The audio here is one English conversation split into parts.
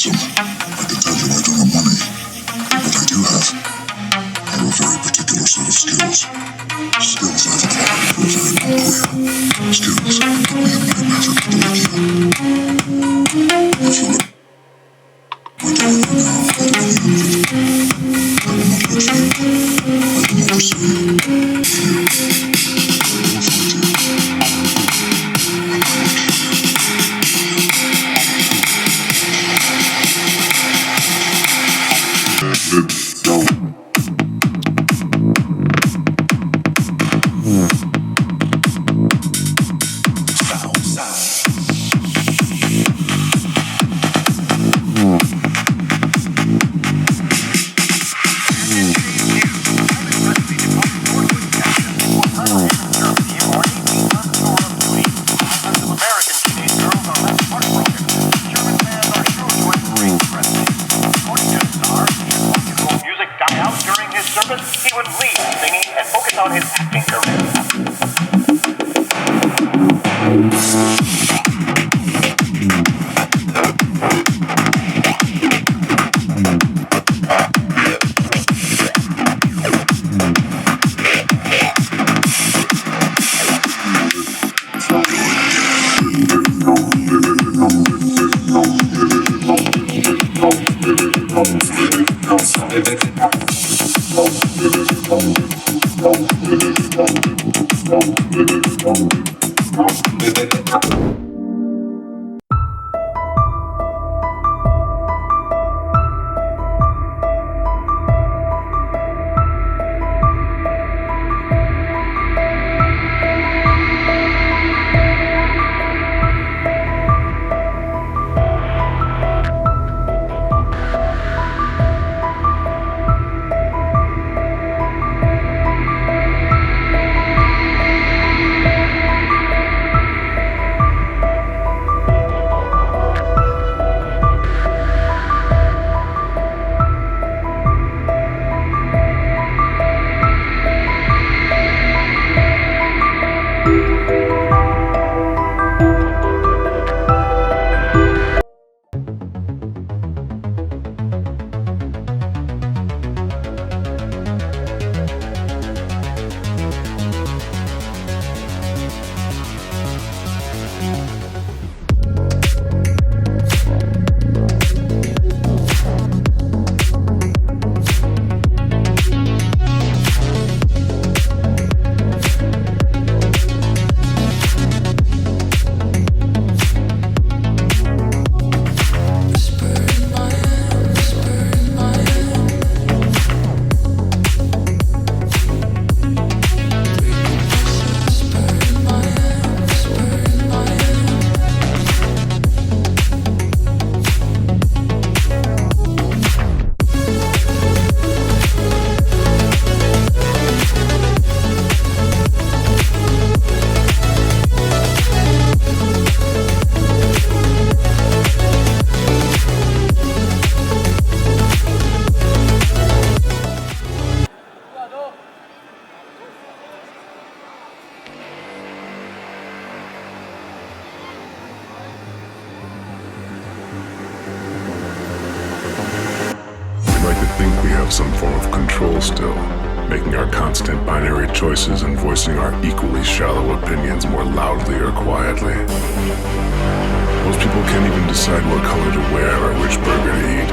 handsome. I can tell you I don't have money. What I do have are a very particular set of skills. Skills I've acquired for a very long career. Skills that put me in my maverick like you. If you look my door right now, I don't have any of it. I will not look for you. I will not pursue you. You. I will find you. And I will kill you. Some form of control still, making our constant binary choices and voicing our equally shallow opinions more loudly or quietly. Most people can't even decide what color to wear or which burger to eat.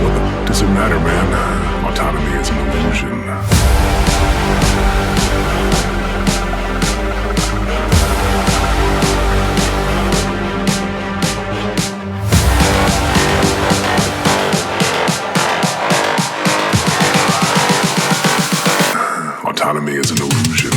What does it matter, man? Autonomy is an illusion. Autonomy is an illusion.